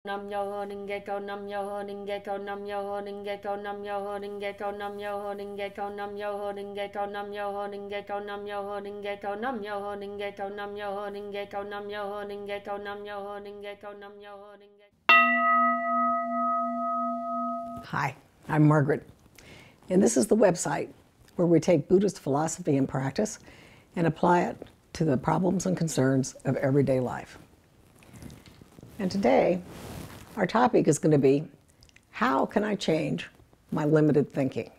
Nam yo ho ning ge ko nam yo ho ning ge ko nam yo ho ning ge ko nam yo ho ning ge ko nam yo ho ning ge ko nam yo ho ning ge ko nam yo ho ning ge ko nam yo ho ning ge ko nam yo ho ning ge ko nam yo ho ning ge ko nam yo ho ning ge ko nam yo ho ning ge ko nam yo ho ning ge. Hi, I'm Margaret, and this is the website where we take Buddhist philosophy and practice and apply it to the problems and concerns of everyday life. And today, our topic is going to be, how can I change my limited thinking?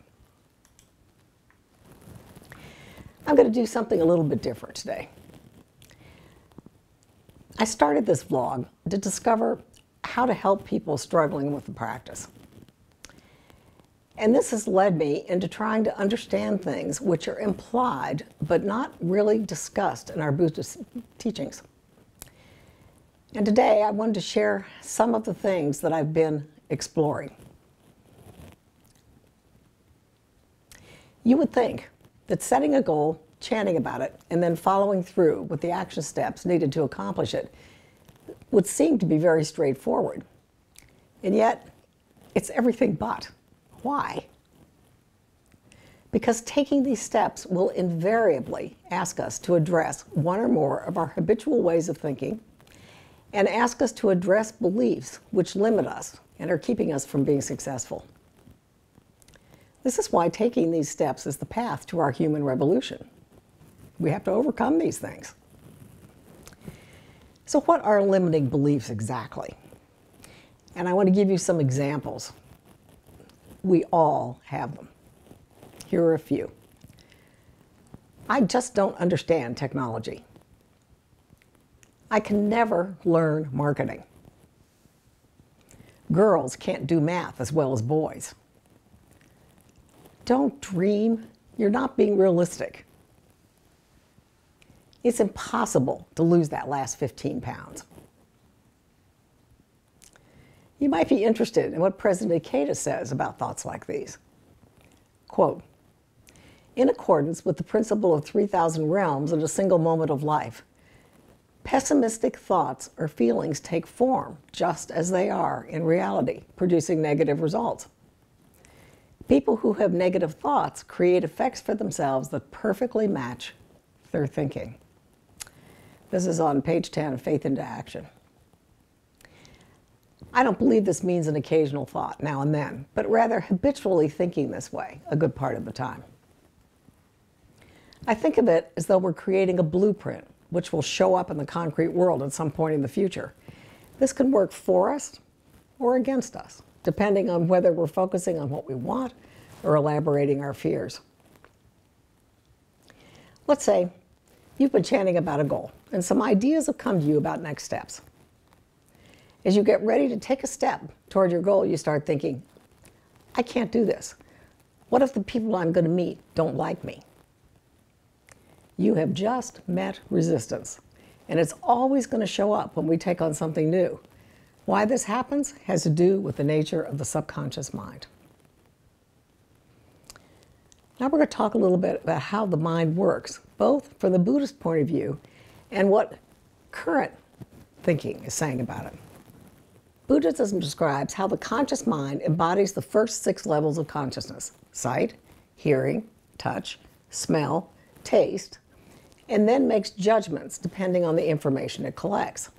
I'm going to do something a little bit different today. I started this vlog to discover how to help people struggling with the practice. And this has led me into trying to understand things which are implied but not really discussed in our Buddhist teachings. And today I wanted to share some of the things that I've been exploring. You would think that setting a goal, chanting about it, and then following through with the action steps needed to accomplish it would seem to be very straightforward. And yet, it's everything but. Why? Because taking these steps will invariably ask us to address one or more of our habitual ways of thinking and ask us to address beliefs which limit us and are keeping us from being successful. This is why taking these steps is the path to our human revolution. We have to overcome these things. So what are limiting beliefs exactly? And I want to give you some examples. We all have them. Here are a few. I just don't understand technology. I can never learn marketing. Girls can't do math as well as boys. Don't dream. You're not being realistic. It's impossible to lose that last 15 pounds. You might be interested in what President Ikeda says about thoughts like these. Quote, "In accordance with the principle of 3,000 realms in a single moment of life, pessimistic thoughts or feelings take form just as they are in reality, producing negative results. People who have negative thoughts create effects for themselves that perfectly match their thinking." This is on page 10 of Faith into Action. I don't believe this means an occasional thought now and then, but rather habitually thinking this way a good part of the time. I think of it as though we're creating a blueprint which will show up in the concrete world at some point in the future. This can work for us or against us, depending on whether we're focusing on what we want or elaborating our fears. Let's say you've been chanting about a goal, and some ideas have come to you about next steps. As you get ready to take a step toward your goal, you start thinking, I can't do this. What if the people I'm going to meet don't like me? You have just met resistance, and it's always going to show up when we take on something new. Why this happens has to do with the nature of the subconscious mind. Now we're going to talk a little bit about how the mind works, both from the Buddhist point of view and what current thinking is saying about it. Buddhism describes how the conscious mind embodies the first 6 levels of consciousness: sight, hearing, touch, smell, taste, and then makes judgments depending on the information it collects.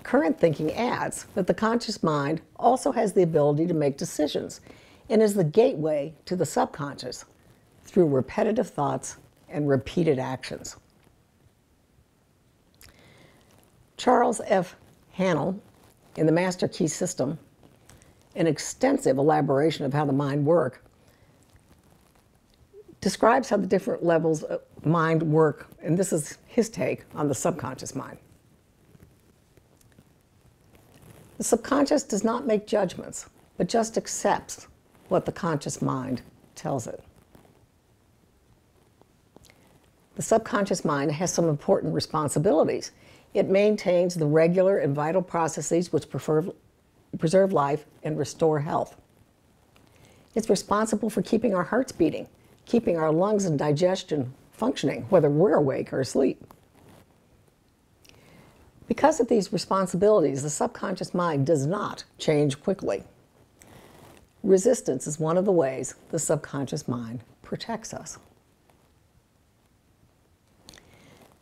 Current thinking adds that the conscious mind also has the ability to make decisions and is the gateway to the subconscious through repetitive thoughts and repeated actions. Charles F. Hannell, in the Master Key System, an extensive elaboration of how the mind works, describes how the different levels of mind work, and this is his take on the subconscious mind. The subconscious does not make judgments, but just accepts what the conscious mind tells it. The subconscious mind has some important responsibilities. It maintains the regular and vital processes which preserve life and restore health. It's responsible for keeping our hearts beating, keeping our lungs and digestion functioning, whether we're awake or asleep. Because of these responsibilities, the subconscious mind does not change quickly. Resistance is one of the ways the subconscious mind protects us.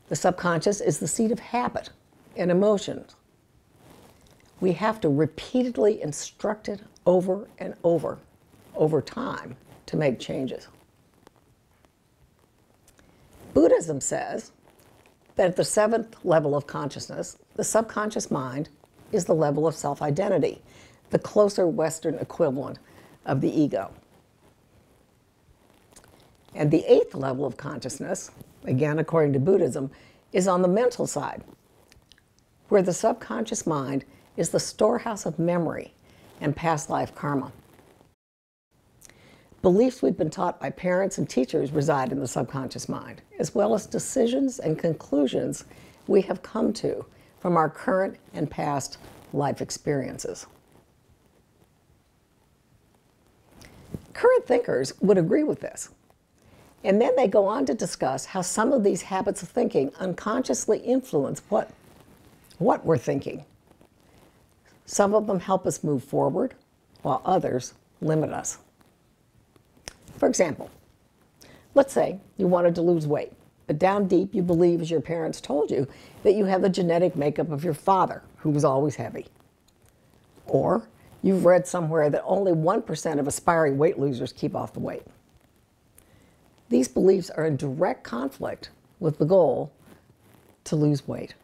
The subconscious is the seat of habit and emotions. We have to repeatedly instruct it over and over time to make changes. Buddhism says that at the 7th level of consciousness, the subconscious mind is the level of self-identity, the closer Western equivalent of the ego. And the 8th level of consciousness, again according to Buddhism, is on the mental side, where the subconscious mind is the storehouse of memory and past life karma. Beliefs we've been taught by parents and teachers reside in the subconscious mind, as well as decisions and conclusions we have come to from our current and past life experiences. Current thinkers would agree with this. And then they go on to discuss how some of these habits of thinking unconsciously influence what we're thinking. Some of them help us move forward, while others limit us. For example, let's say you wanted to lose weight, but down deep you believe, as your parents told you, that you have the genetic makeup of your father, who was always heavy. Or you've read somewhere that only 1% of aspiring weight losers keep off the weight. These beliefs are in direct conflict with the goal to lose weight.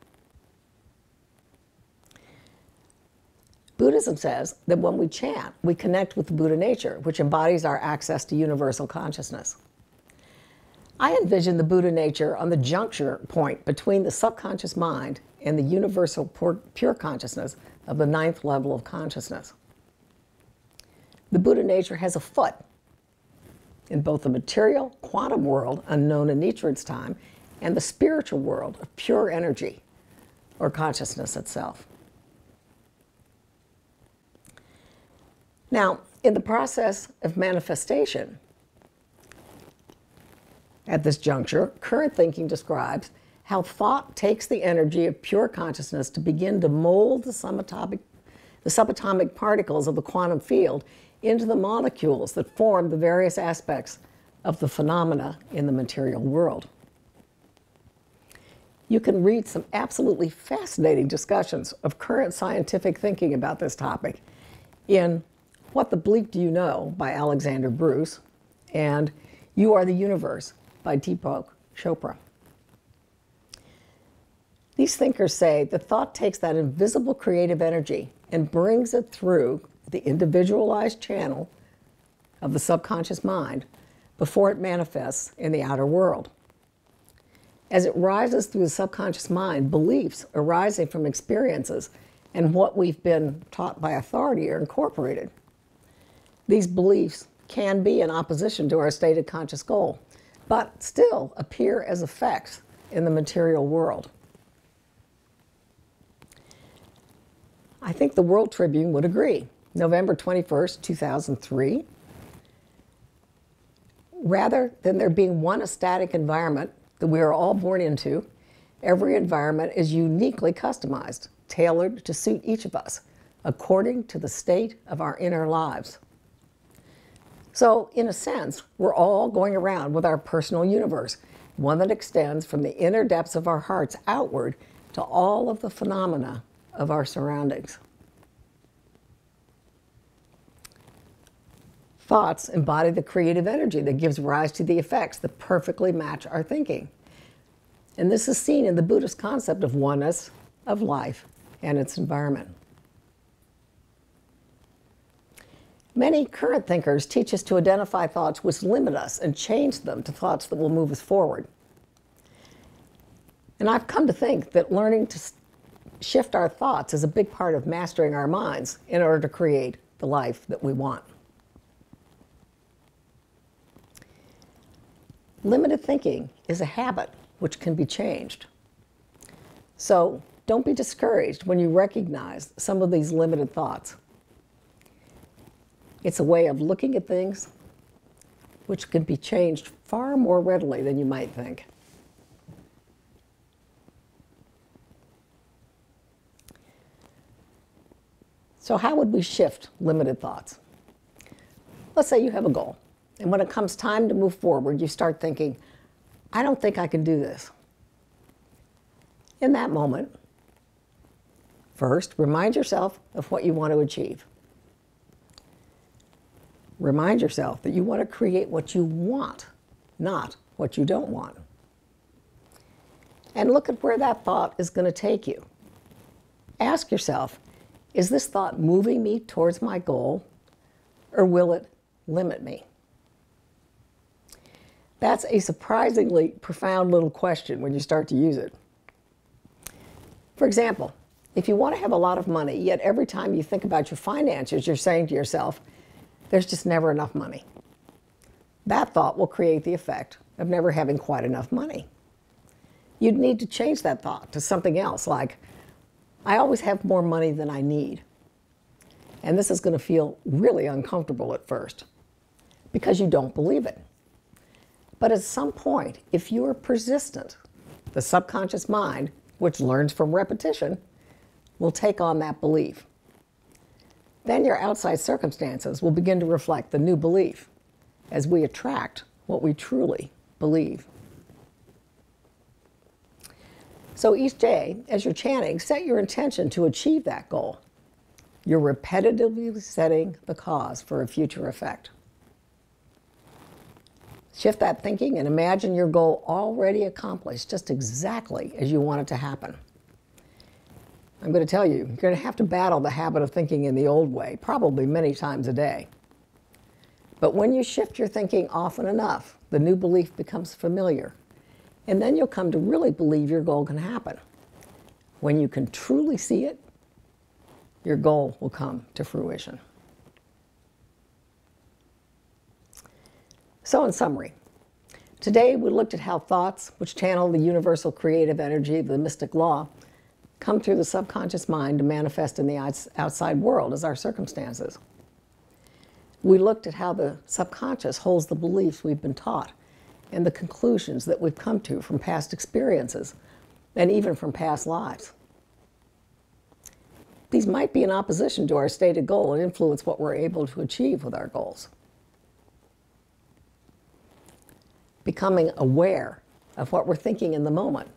Buddhism says that when we chant, we connect with the Buddha nature, which embodies our access to universal consciousness. I envision the Buddha nature on the juncture point between the subconscious mind and the universal pure consciousness of the 9th level of consciousness. The Buddha nature has a foot in both the material quantum world, unknown in Nichiren's time, and the spiritual world of pure energy, or consciousness itself. Now, in the process of manifestation, at this juncture, current thinking describes how thought takes the energy of pure consciousness to begin to mold the subatomic particles of the quantum field into the molecules that form the various aspects of the phenomena in the material world. You can read some absolutely fascinating discussions of current scientific thinking about this topic in What the Bleep Do You Know by Alexander Bruce and You Are the Universe by Deepak Chopra. These thinkers say that thought takes that invisible creative energy and brings it through the individualized channel of the subconscious mind before it manifests in the outer world. As it rises through the subconscious mind, beliefs arising from experiences and what we've been taught by authority are incorporated. These beliefs can be in opposition to our stated conscious goal, but still appear as effects in the material world. I think the World Tribune would agree. November 21st, 2003. Rather than there being one static environment that we are all born into, every environment is uniquely customized, tailored to suit each of us, according to the state of our inner lives. So, in a sense, we're all going around with our personal universe, one that extends from the inner depths of our hearts outward to all of the phenomena of our surroundings. Thoughts embody the creative energy that gives rise to the effects that perfectly match our thinking. And this is seen in the Buddhist concept of oneness of life and its environment. Many current thinkers teach us to identify thoughts which limit us and change them to thoughts that will move us forward. And I've come to think that learning to shift our thoughts is a big part of mastering our minds in order to create the life that we want. Limited thinking is a habit which can be changed. So don't be discouraged when you recognize some of these limited thoughts. It's a way of looking at things which can be changed far more readily than you might think. So how would we shift limited thoughts? Let's say you have a goal, and when it comes time to move forward, you start thinking, I don't think I can do this. In that moment, first, remind yourself of what you want to achieve. Remind yourself that you want to create what you want, not what you don't want. And look at where that thought is going to take you. Ask yourself, is this thought moving me towards my goal, or will it limit me? That's a surprisingly profound little question when you start to use it. For example, if you want to have a lot of money, yet every time you think about your finances, you're saying to yourself, there's just never enough money. That thought will create the effect of never having quite enough money. You'd need to change that thought to something else, like, I always have more money than I need. And this is going to feel really uncomfortable at first because you don't believe it. But at some point, if you are persistent, the subconscious mind, which learns from repetition, will take on that belief. Then your outside circumstances will begin to reflect the new belief as we attract what we truly believe. So each day, as you're chanting, set your intention to achieve that goal. You're repetitively setting the cause for a future effect. Shift that thinking and imagine your goal already accomplished, just exactly as you want it to happen. I'm going to tell you, you're going to have to battle the habit of thinking in the old way, probably many times a day. But when you shift your thinking often enough, the new belief becomes familiar. And then you'll come to really believe your goal can happen. When you can truly see it, your goal will come to fruition. So in summary, today we looked at how thoughts, which channel the universal creative energy of the mystic law, come through the subconscious mind to manifest in the outside world as our circumstances. We looked at how the subconscious holds the beliefs we've been taught and the conclusions that we've come to from past experiences and even from past lives. These might be in opposition to our stated goal and influence what we're able to achieve with our goals. Becoming aware of what we're thinking in the moment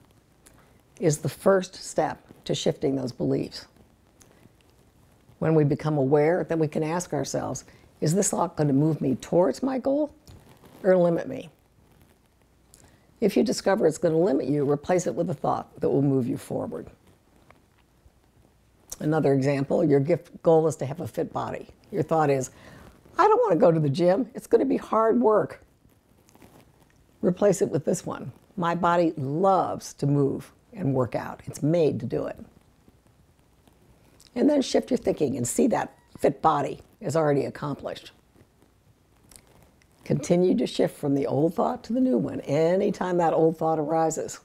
is the first step to shifting those beliefs. When we become aware, then we can ask ourselves, is this thought going to move me towards my goal or limit me? If you discover it's going to limit you, replace it with a thought that will move you forward. Another example, your goal is to have a fit body. Your thought is, I don't want to go to the gym. It's going to be hard work. Replace it with this one. My body loves to move and work out. It's made to do it. And then shift your thinking and see that fit body is already accomplished. Continue to shift from the old thought to the new one anytime that old thought arises.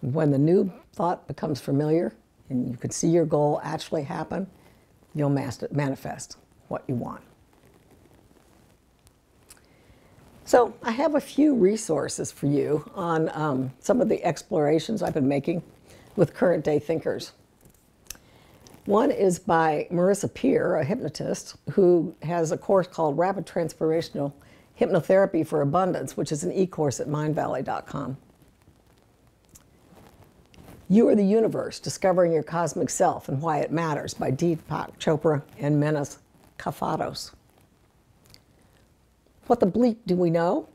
When the new thought becomes familiar and you can see your goal actually happen, you'll manifest what you want. So I have a few resources for you on some of the explorations I've been making with current day thinkers. One is by Marissa Peer, a hypnotist, who has a course called Rapid Transformational Hypnotherapy for Abundance, which is an e-course at mindvalley.com. You Are the Universe, Discovering Your Cosmic Self and Why It Matters by Deepak Chopra and Menas Kafatos. What the bleep do we know?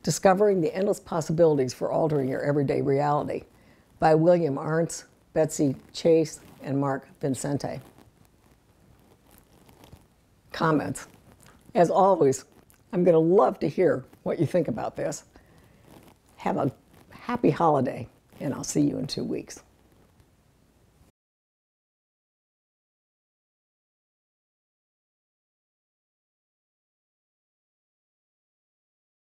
Discovering the Endless Possibilities for Altering Your Everyday Reality by William Arntz, Betsy Chase, and Mark Vincente. Comments. As always, I'm going to love to hear what you think about this. Have a happy holiday, and I'll see you in 2 weeks.